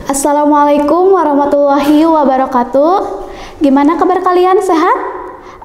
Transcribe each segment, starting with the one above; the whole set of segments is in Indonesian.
Assalamualaikum warahmatullahi wabarakatuh. Gimana kabar kalian, sehat?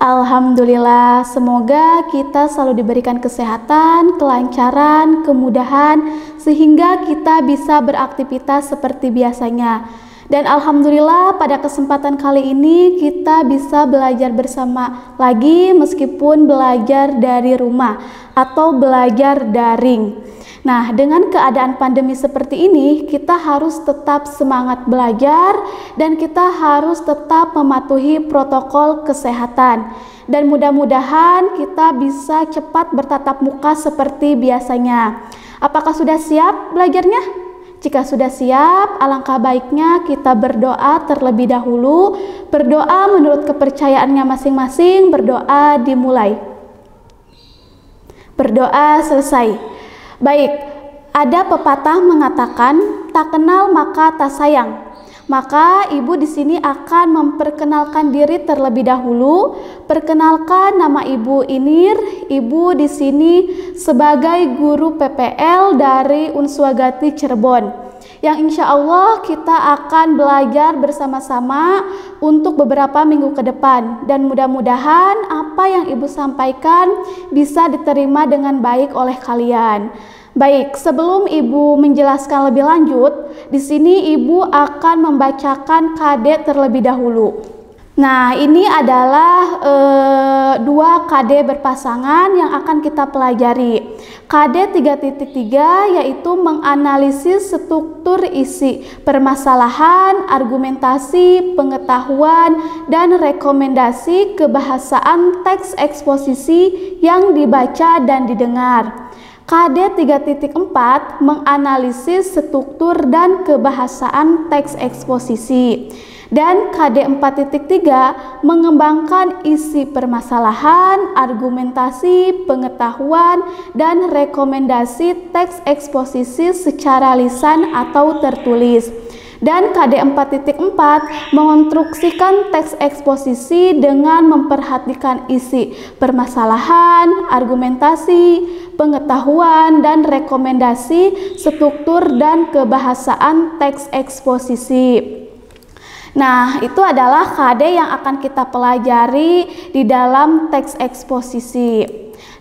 Alhamdulillah, semoga kita selalu diberikan kesehatan, kelancaran, kemudahan, sehingga kita bisa beraktivitas seperti biasanya. Dan alhamdulillah pada kesempatan kali ini kita bisa belajar bersama lagi meskipun belajar dari rumah atau belajar daring. Nah, dengan keadaan pandemi seperti ini, kita harus tetap semangat belajar dan kita harus tetap mematuhi protokol kesehatan. Dan mudah-mudahan kita bisa cepat bertatap muka seperti biasanya. Apakah sudah siap belajarnya? Jika sudah siap, alangkah baiknya kita berdoa terlebih dahulu. Berdoa menurut kepercayaannya masing-masing, berdoa dimulai. Berdoa selesai. Baik, ada pepatah mengatakan tak kenal maka tak sayang. Maka ibu di sini akan memperkenalkan diri terlebih dahulu. Perkenalkan, nama ibu Inir. Ibu di sini sebagai guru PPL dari Unswagati Cirebon. Yang insya Allah kita akan belajar bersama-sama untuk beberapa minggu ke depan. Dan mudah-mudahan apa yang ibu sampaikan bisa diterima dengan baik oleh kalian. Baik, sebelum ibu menjelaskan lebih lanjut, di sini ibu akan membacakan KD terlebih dahulu. Nah, ini adalah dua KD berpasangan yang akan kita pelajari. KD 3.3 yaitu menganalisis struktur isi permasalahan, argumentasi, pengetahuan, dan rekomendasi kebahasaan teks eksposisi yang dibaca dan didengar. KD 3.4 menganalisis struktur dan kebahasaan teks eksposisi. Dan KD 4.3 mengembangkan isi permasalahan, argumentasi, pengetahuan, dan rekomendasi teks eksposisi secara lisan atau tertulis. Dan KD 4.4 mengonstruksikan teks eksposisi dengan memperhatikan isi permasalahan, argumentasi, pengetahuan, dan rekomendasi struktur dan kebahasaan teks eksposisi. Nah, itu adalah KD yang akan kita pelajari di dalam teks eksposisi.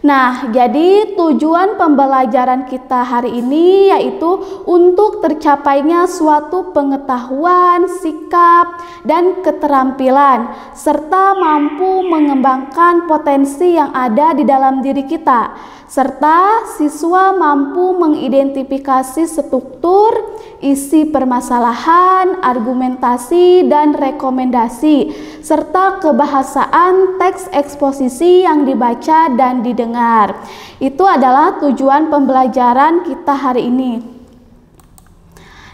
Nah, jadi tujuan pembelajaran kita hari ini yaitu untuk tercapainya suatu pengetahuan, sikap, dan keterampilan, serta mampu mengembangkan potensi yang ada di dalam diri kita, serta siswa mampu mengidentifikasi struktur, isi permasalahan, argumentasi, dan rekomendasi, serta kebahasaan teks eksposisi yang dibaca dan didengar. Itu adalah tujuan pembelajaran kita hari ini.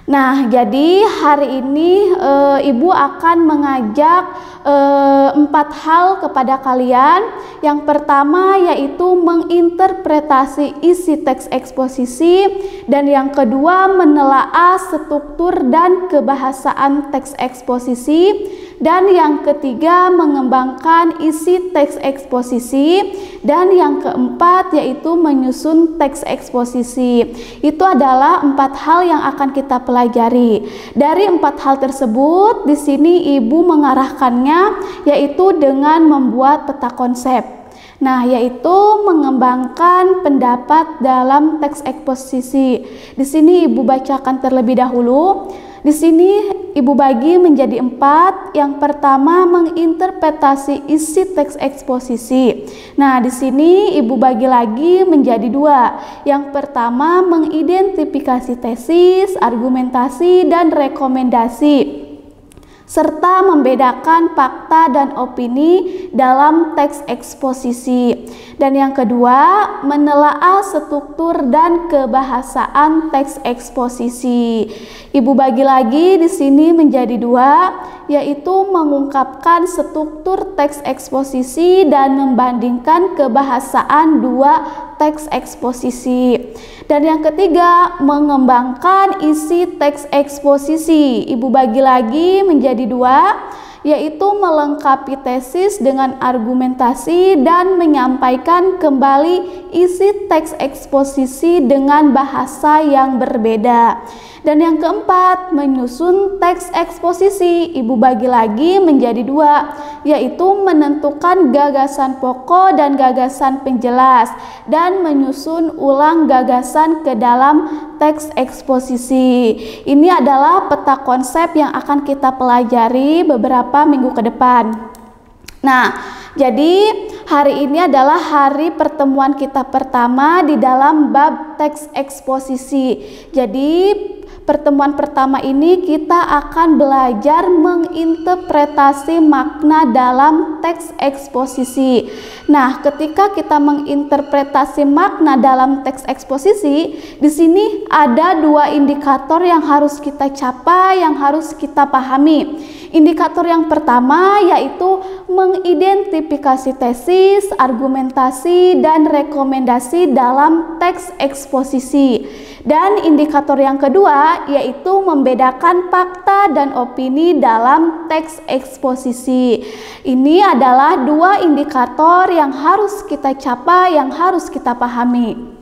Nah, jadi hari ini ibu akan mengajak 4 hal kepada kalian. Yang pertama yaitu menginterpretasi isi teks eksposisi, dan yang kedua menelaah struktur dan kebahasaan teks eksposisi, dan yang ketiga mengembangkan isi teks eksposisi, dan yang keempat yaitu menyusun teks eksposisi. Itu adalah 4 hal yang akan kita pelajari. Dari 4 hal tersebut, di sini ibu mengarahkannya yaitu dengan membuat peta konsep. Nah, yaitu mengembangkan pendapat dalam teks eksposisi. Di sini ibu bacakan terlebih dahulu. Di sini ibu bagi menjadi 4. Yang pertama menginterpretasi isi teks eksposisi. Nah, di sini ibu bagi lagi menjadi 2. Yang pertama mengidentifikasi tesis, argumentasi, dan rekomendasi, serta membedakan fakta dan opini dalam teks eksposisi. Dan yang kedua, menelaah struktur dan kebahasaan teks eksposisi. Ibu bagi lagi di sini menjadi 2, yaitu mengungkapkan struktur teks eksposisi dan membandingkan kebahasaan 2 teks eksposisi. Dan yang ketiga, mengembangkan isi teks eksposisi. Ibu bagi lagi menjadi 2, yaitu melengkapi tesis dengan argumentasi dan menyampaikan kembali isi teks eksposisi dengan bahasa yang berbeda. Dan yang keempat, menyusun teks eksposisi. Ibu bagi lagi menjadi dua, yaitu menentukan gagasan pokok dan gagasan penjelas, dan menyusun ulang gagasan ke dalam teks eksposisi. Ini adalah peta konsep yang akan kita pelajari beberapa minggu ke depan. Nah, jadi hari ini adalah hari pertemuan kita pertama di dalam bab teks eksposisi. Jadi pertemuan pertama ini kita akan belajar menginterpretasi makna dalam teks eksposisi. Nah, ketika kita menginterpretasi makna dalam teks eksposisi, di sini ada dua indikator yang harus kita capai, yang harus kita pahami. Indikator yang pertama yaitu mengidentifikasi tesis, argumentasi, dan rekomendasi dalam teks eksposisi. Dan indikator yang kedua yaitu membedakan fakta dan opini dalam teks eksposisi. Ini adalah dua indikator yang harus kita capai, yang harus kita pahami.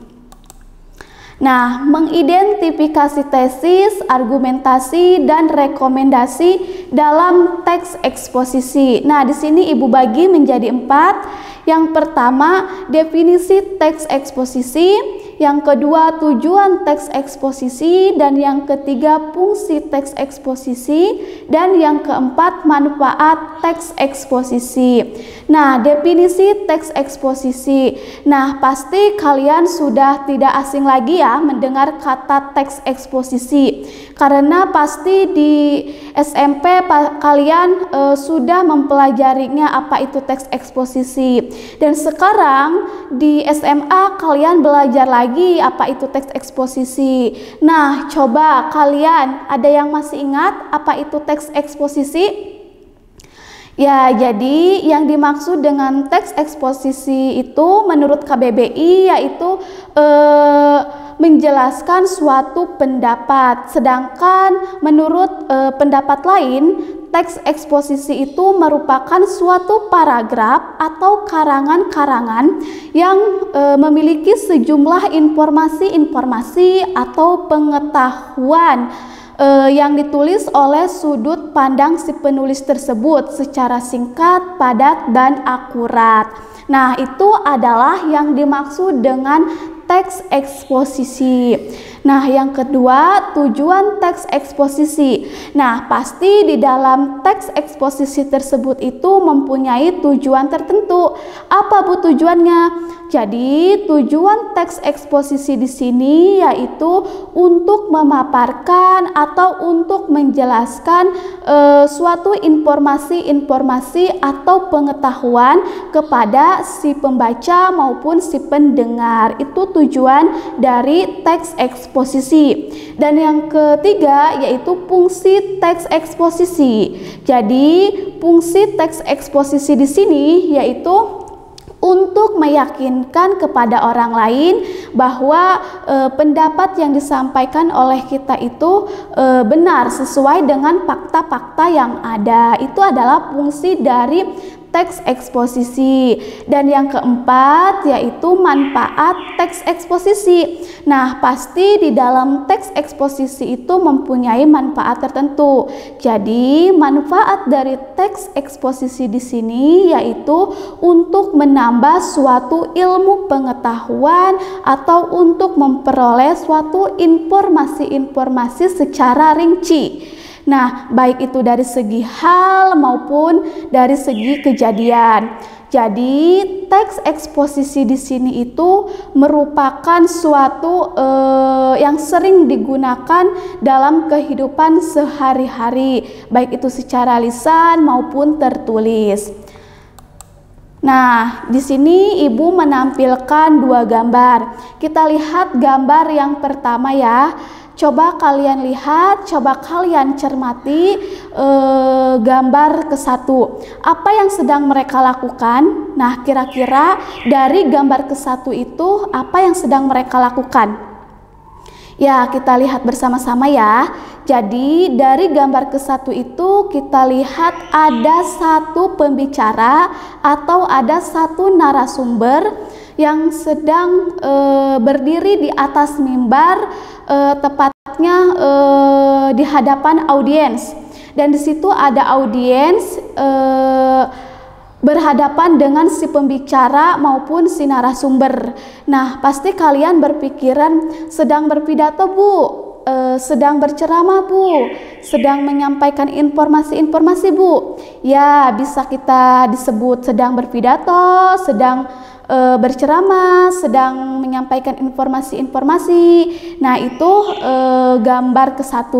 Nah, mengidentifikasi tesis, argumentasi, dan rekomendasi dalam teks eksposisi. Nah, di sini Ibu bagi menjadi 4. Yang pertama, definisi teks eksposisi. Yang kedua, tujuan teks eksposisi. Dan yang ketiga, fungsi teks eksposisi. Dan yang keempat, manfaat teks eksposisi. Nah, definisi teks eksposisi. Nah, pasti kalian sudah tidak asing lagi ya mendengar kata teks eksposisi, karena pasti di SMP kalian sudah mempelajarinya apa itu teks eksposisi, dan sekarang di SMA kalian belajar lagi apa itu teks eksposisi. Nah, coba kalian ada yang masih ingat apa itu teks eksposisi? Ya, jadi yang dimaksud dengan teks eksposisi itu menurut KBBI yaitu menjelaskan suatu pendapat. Sedangkan menurut pendapat lain, teks eksposisi itu merupakan suatu paragraf atau karangan-karangan yang memiliki sejumlah informasi-informasi atau pengetahuan yang ditulis oleh sudut pandang si penulis tersebut secara singkat, padat, dan akurat. Nah, itu adalah yang dimaksud dengan teks eksposisi. Nah, yang kedua, tujuan teks eksposisi. Nah, pasti di dalam teks eksposisi tersebut itu mempunyai tujuan tertentu. Apa bu tujuannya? Jadi, tujuan teks eksposisi di sini yaitu untuk memaparkan atau untuk menjelaskan suatu informasi-informasi atau pengetahuan kepada si pembaca maupun si pendengar. Itu tujuan dari teks eksposisi. Dan yang ketiga yaitu fungsi teks eksposisi. Jadi, fungsi teks eksposisi di sini yaitu untuk meyakinkan kepada orang lain bahwa pendapat yang disampaikan oleh kita itu benar sesuai dengan fakta-fakta yang ada. Itu adalah fungsi dari teks eksposisi. Dan yang keempat yaitu manfaat teks eksposisi. Nah, pasti di dalam teks eksposisi itu mempunyai manfaat tertentu. Jadi, manfaat dari teks eksposisi di sini yaitu untuk menambah suatu ilmu pengetahuan atau untuk memperoleh suatu informasi-informasi secara rinci. Nah, baik itu dari segi hal maupun dari segi kejadian. Jadi, teks eksposisi di sini itu merupakan suatu yang sering digunakan dalam kehidupan sehari-hari, baik itu secara lisan maupun tertulis. Nah, di sini Ibu menampilkan dua gambar. Kita lihat gambar yang pertama ya. Coba kalian lihat, coba kalian cermati gambar ke-1. Apa yang sedang mereka lakukan? Nah, kira-kira dari gambar ke-1 itu apa yang sedang mereka lakukan? Ya, kita lihat bersama-sama ya. Jadi, dari gambar ke-1 itu kita lihat ada satu pembicara atau ada satu narasumber yang sedang berdiri di atas mimbar, tepatnya di hadapan audiens. Dan di situ ada audiens berhadapan dengan si pembicara maupun si narasumber. Nah, pasti kalian berpikiran sedang berpidato, Bu, sedang berceramah, Bu, sedang menyampaikan informasi-informasi, Bu. Ya, bisa kita disebut sedang berpidato, sedang berceramah, sedang menyampaikan informasi-informasi. Nah, itu gambar ke-1.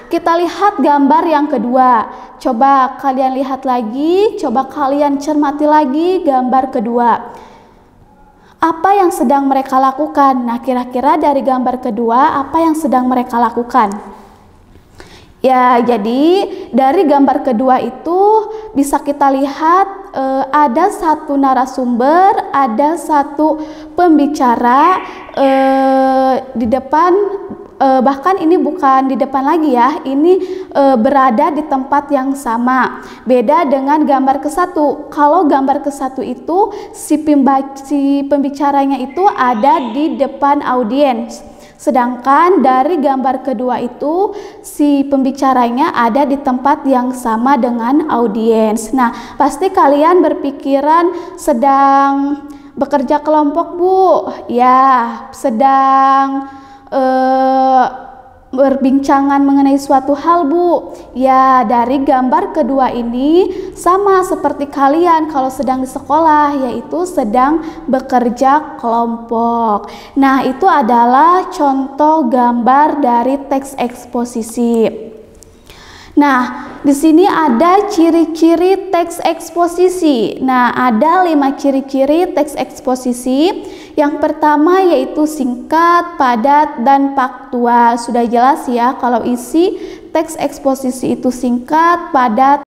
Kita lihat gambar yang kedua. Coba kalian lihat lagi, coba kalian cermati lagi gambar kedua. Apa yang sedang mereka lakukan? Nah, kira-kira dari gambar kedua, apa yang sedang mereka lakukan? Ya, jadi dari gambar kedua itu bisa kita lihat ada satu narasumber, ada satu pembicara di depan, bahkan ini bukan di depan lagi ya, ini berada di tempat yang sama. Beda dengan gambar ke-1. Kalau gambar ke-1 itu si pembicaranya itu ada di depan audiens. Sedangkan dari gambar kedua itu si pembicaranya ada di tempat yang sama dengan audiens. Nah, pasti kalian berpikiran sedang bekerja kelompok, Bu. Ya, sedang berbincangan mengenai suatu hal, Bu. Ya, dari gambar kedua ini sama seperti kalian kalau sedang di sekolah, yaitu sedang bekerja kelompok. Nah, itu adalah contoh gambar dari teks eksposisi. Nah, di sini ada ciri-ciri teks eksposisi. Nah, ada 5 ciri-ciri teks eksposisi. Yang pertama yaitu singkat, padat, dan faktual. Sudah jelas ya kalau isi teks eksposisi itu singkat, padat,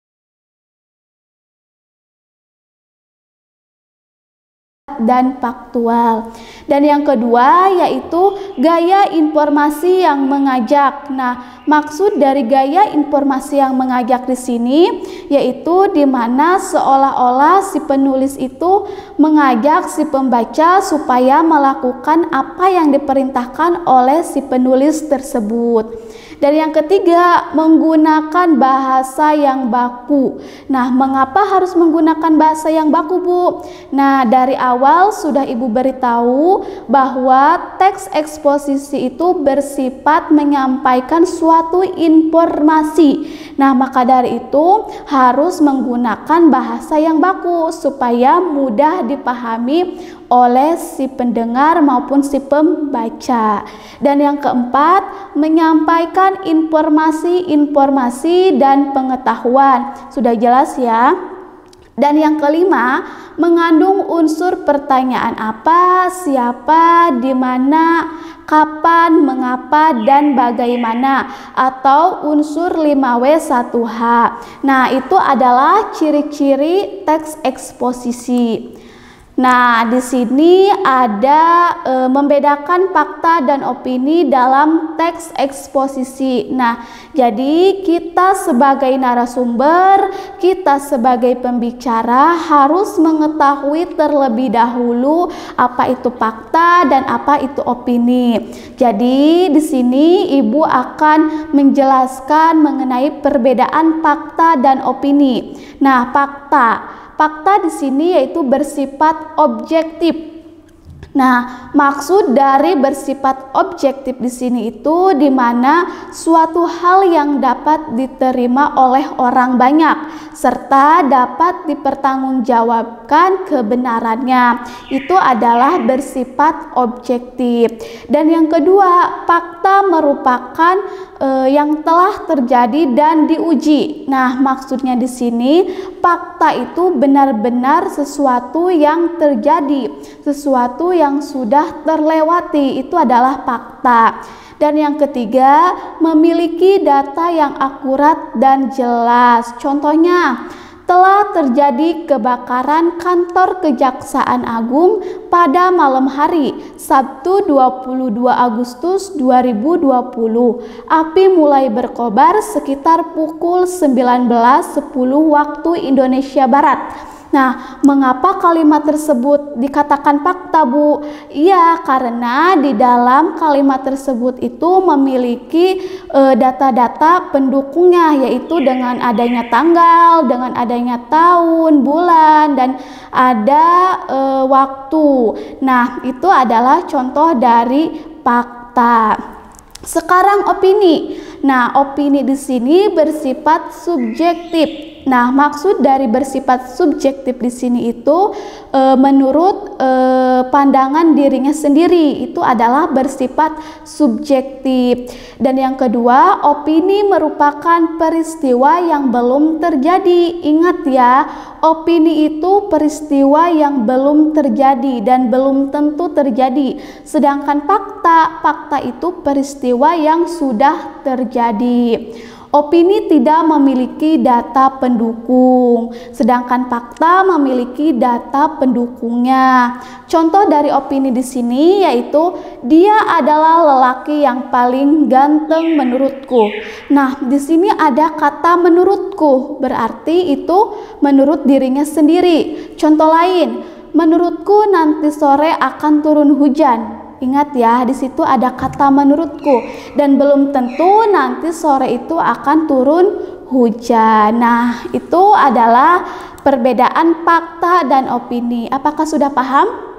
dan faktual. Dan yang kedua yaitu gaya informasi yang mengajak. Nah, maksud dari gaya informasi yang mengajak di sini yaitu di mana seolah-olah si penulis itu mengajak si pembaca supaya melakukan apa yang diperintahkan oleh si penulis tersebut. Dan yang ketiga, menggunakan bahasa yang baku. Nah, mengapa harus menggunakan bahasa yang baku, Bu? Nah, dari awal sudah Ibu beritahu bahwa teks eksposisi itu bersifat menyampaikan suatu informasi. Nah, maka dari itu harus menggunakan bahasa yang baku supaya mudah dipahami oleh si pendengar maupun si pembaca. Dan yang keempat, menyampaikan informasi-informasi dan pengetahuan. Sudah jelas ya. Dan yang kelima, mengandung unsur pertanyaan apa, siapa, di mana, kapan, mengapa, dan bagaimana, atau unsur 5W1H. Nah, itu adalah ciri-ciri teks eksposisi. Nah, di sini ada membedakan fakta dan opini dalam teks eksposisi. Nah, jadi kita sebagai narasumber, kita sebagai pembicara harus mengetahui terlebih dahulu apa itu fakta dan apa itu opini. Jadi di sini Ibu akan menjelaskan mengenai perbedaan fakta dan opini. Nah, Fakta di sini yaitu bersifat objektif. Nah, maksud dari bersifat objektif di sini itu di mana suatu hal yang dapat diterima oleh orang banyak serta dapat dipertanggungjawabkan kebenarannya. Itu adalah bersifat objektif. Dan yang kedua, fakta merupakan yang telah terjadi dan diuji. Nah, maksudnya di sini fakta itu benar-benar sesuatu yang terjadi, sesuatu yang sudah terlewati, itu adalah fakta. Dan yang ketiga, memiliki data yang akurat dan jelas. Contohnya, telah terjadi kebakaran kantor Kejaksaan Agung pada malam hari Sabtu 22 Agustus 2020. Api mulai berkobar sekitar pukul 19.10 waktu Indonesia Barat. Nah, mengapa kalimat tersebut dikatakan fakta, Bu? Iya, karena di dalam kalimat tersebut itu memiliki data-data pendukungnya, yaitu dengan adanya tanggal, dengan adanya tahun, bulan, dan ada waktu. Nah, itu adalah contoh dari fakta. Sekarang opini. Nah, opini di sini bersifat subjektif. Nah, maksud dari bersifat subjektif di sini itu menurut pandangan dirinya sendiri, itu adalah bersifat subjektif. Dan yang kedua, opini merupakan peristiwa yang belum terjadi. Ingat ya, opini itu peristiwa yang belum terjadi dan belum tentu terjadi. Sedangkan fakta itu peristiwa yang sudah terjadi. Opini tidak memiliki data pendukung, sedangkan fakta memiliki data pendukungnya. Contoh dari opini di sini yaitu dia adalah lelaki yang paling ganteng menurutku. Nah, di sini ada kata menurutku, berarti itu menurut dirinya sendiri. Contoh lain, menurutku nanti sore akan turun hujan. Ingat ya, di situ ada kata menurutku dan belum tentu nanti sore itu akan turun hujan. Nah, itu adalah perbedaan fakta dan opini. Apakah sudah paham?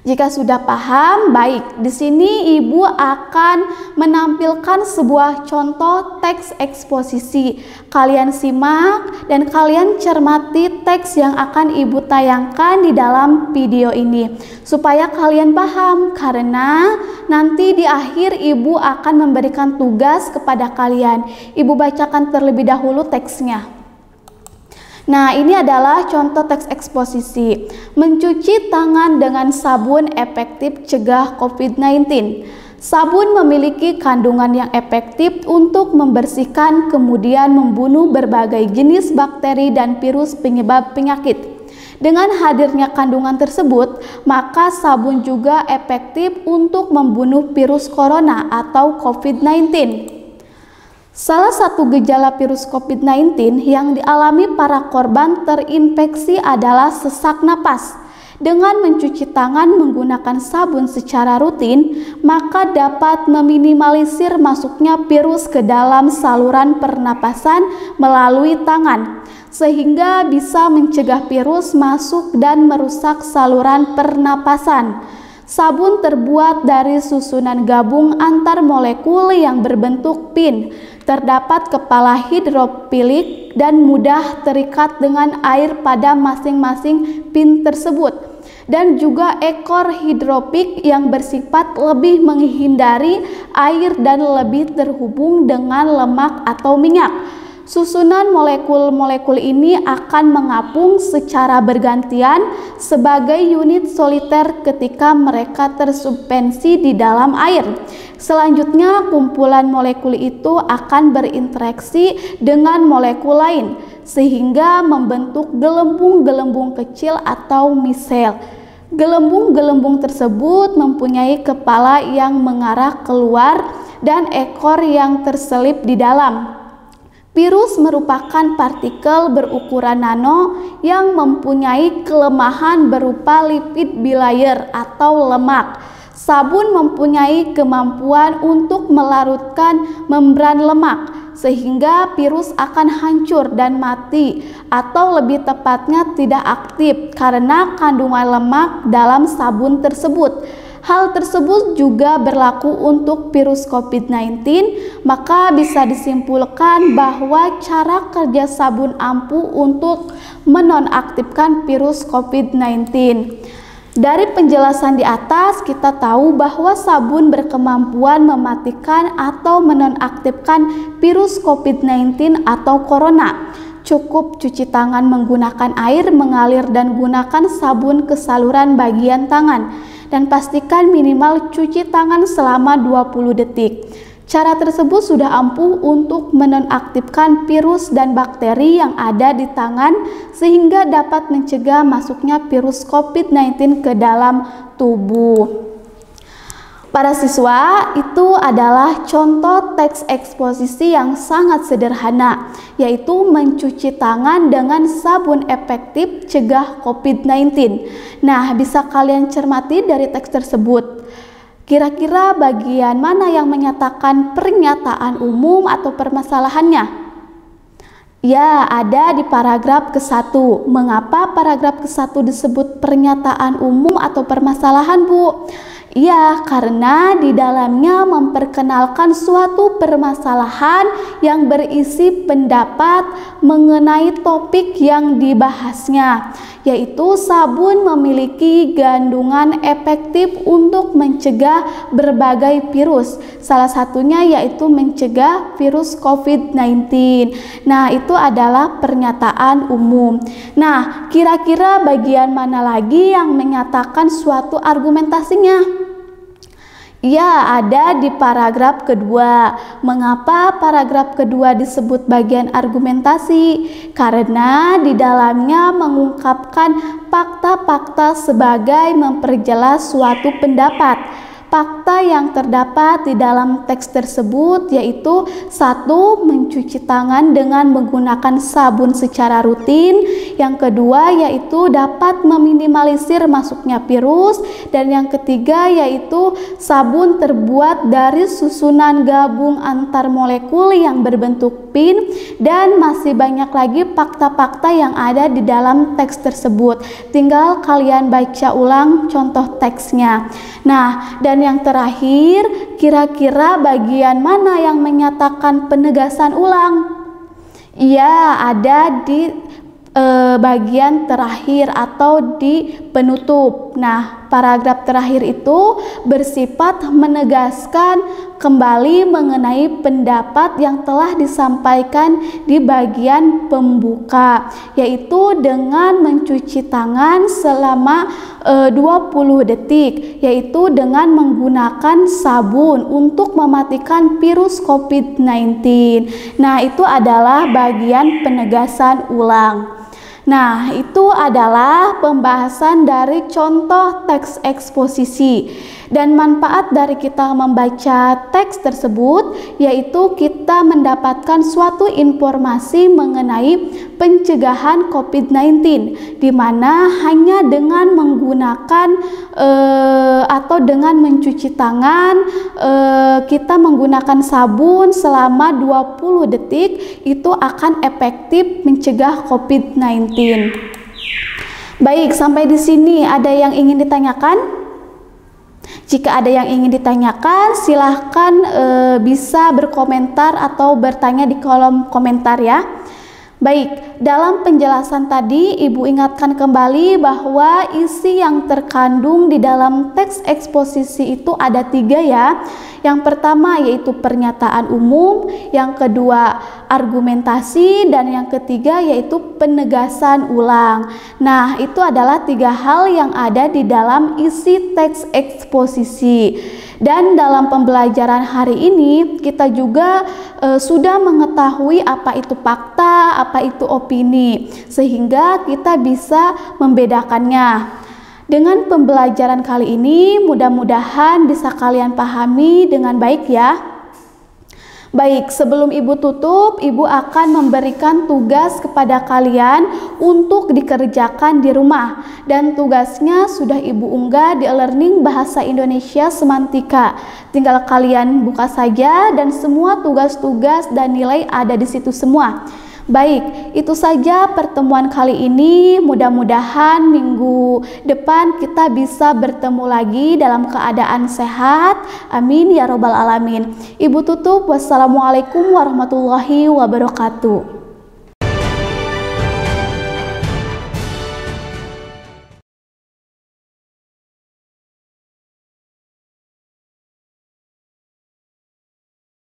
Jika sudah paham, baik. Di sini Ibu akan menampilkan sebuah contoh teks eksposisi. Kalian simak dan kalian cermati teks yang akan Ibu tayangkan di dalam video ini supaya kalian paham, karena nanti di akhir Ibu akan memberikan tugas kepada kalian. Ibu bacakan terlebih dahulu teksnya. Nah, ini adalah contoh teks eksposisi. Mencuci tangan dengan sabun efektif cegah COVID-19. Sabun memiliki kandungan yang efektif untuk membersihkan kemudian membunuh berbagai jenis bakteri dan virus penyebab penyakit. Dengan hadirnya kandungan tersebut, maka sabun juga efektif untuk membunuh virus corona atau COVID-19. Salah satu gejala virus COVID-19 yang dialami para korban terinfeksi adalah sesak napas. Dengan mencuci tangan menggunakan sabun secara rutin, maka dapat meminimalisir masuknya virus ke dalam saluran pernapasan melalui tangan, sehingga bisa mencegah virus masuk dan merusak saluran pernapasan. Sabun terbuat dari susunan gabung antar molekul yang berbentuk pin. Terdapat kepala hidrofilik dan mudah terikat dengan air pada masing-masing pin tersebut, dan juga ekor hidrofik yang bersifat lebih menghindari air dan lebih terhubung dengan lemak atau minyak. Susunan molekul-molekul ini akan mengapung secara bergantian sebagai unit soliter ketika mereka tersuspensi di dalam air. Selanjutnya, kumpulan molekul itu akan berinteraksi dengan molekul lain sehingga membentuk gelembung-gelembung kecil atau misel. Gelembung-gelembung tersebut mempunyai kepala yang mengarah keluar dan ekor yang terselip di dalam. Virus merupakan partikel berukuran nano yang mempunyai kelemahan berupa lipid bilayer atau lemak. Sabun mempunyai kemampuan untuk melarutkan membran lemak, sehingga virus akan hancur dan mati, atau lebih tepatnya tidak aktif karena kandungan lemak dalam sabun tersebut. Hal tersebut juga berlaku untuk virus COVID-19, maka bisa disimpulkan bahwa cara kerja sabun ampuh untuk menonaktifkan virus COVID-19. Dari penjelasan di atas, kita tahu bahwa sabun berkemampuan mematikan atau menonaktifkan virus COVID-19 atau corona. Cukup cuci tangan menggunakan air mengalir dan gunakan sabun ke saluran bagian tangan. Dan pastikan minimal cuci tangan selama 20 detik. Cara tersebut sudah ampuh untuk menonaktifkan virus dan bakteri yang ada di tangan sehingga dapat mencegah masuknya virus COVID-19 ke dalam tubuh. Para siswa, itu adalah contoh teks eksposisi yang sangat sederhana, yaitu mencuci tangan dengan sabun efektif cegah COVID-19. Nah, bisa kalian cermati dari teks tersebut. Kira-kira bagian mana yang menyatakan pernyataan umum atau permasalahannya? Ya, ada di paragraf ke-1. Mengapa paragraf ke-1 disebut pernyataan umum atau permasalahan, Bu? Ya, karena di dalamnya memperkenalkan suatu permasalahan yang berisi pendapat mengenai topik yang dibahasnya, yaitu sabun memiliki kandungan efektif untuk mencegah berbagai virus. Salah satunya yaitu mencegah virus COVID-19. Nah, itu adalah pernyataan umum. Nah, kira-kira bagian mana lagi yang menyatakan suatu argumentasinya? Ya, ada di paragraf kedua. Mengapa paragraf kedua disebut bagian argumentasi? Karena di dalamnya mengungkapkan fakta-fakta sebagai memperjelas suatu pendapat. Fakta yang terdapat di dalam teks tersebut yaitu 1. Mencuci tangan dengan menggunakan sabun secara rutin. Yang kedua yaitu dapat meminimalisir masuknya virus. Dan yang ketiga yaitu sabun terbuat dari susunan gabung antar molekul yang berbentuk pin. Dan masih banyak lagi fakta-fakta yang ada di dalam teks tersebut. Tinggal kalian baca ulang contoh teksnya. Nah, dan yang terakhir, kira-kira bagian mana yang menyatakan penegasan ulang? Ya, ada di bagian terakhir atau di penutup. Nah, paragraf terakhir itu bersifat menegaskan kembali mengenai pendapat yang telah disampaikan di bagian pembuka, yaitu dengan mencuci tangan selama 20 detik, yaitu dengan menggunakan sabun untuk mematikan virus COVID-19. Nah, itu adalah bagian penegasan ulang. Nah, itu adalah pembahasan dari contoh teks eksposisi. Dan manfaat dari kita membaca teks tersebut yaitu kita mendapatkan suatu informasi mengenai pencegahan COVID-19, di mana hanya dengan menggunakan atau dengan mencuci tangan, kita menggunakan sabun selama 20 detik itu akan efektif mencegah COVID-19. Baik, sampai di sini ada yang ingin ditanyakan? Jika ada yang ingin ditanyakan, silahkan bisa berkomentar atau bertanya di kolom komentar ya. Baik, dalam penjelasan tadi Ibu ingatkan kembali bahwa isi yang terkandung di dalam teks eksposisi itu ada 3 ya. Yang pertama yaitu pernyataan umum, yang kedua argumentasi, dan yang ketiga yaitu penegasan ulang. Nah, itu adalah 3 hal yang ada di dalam isi teks eksposisi. Dan dalam pembelajaran hari ini kita juga sudah mengetahui apa itu fakta, apa itu opini, sehingga kita bisa membedakannya. Dengan pembelajaran kali ini mudah-mudahan bisa kalian pahami dengan baik ya. Baik, sebelum Ibu tutup, Ibu akan memberikan tugas kepada kalian untuk dikerjakan di rumah. Dan tugasnya sudah Ibu unggah di e-learning Bahasa Indonesia Semantika. Tinggal kalian buka saja dan semua tugas-tugas dan nilai ada di situ semua. Baik, itu saja pertemuan kali ini. Mudah-mudahan minggu depan kita bisa bertemu lagi dalam keadaan sehat. Amin ya robbal alamin. Ibu tutup. Wassalamualaikum warahmatullahi wabarakatuh.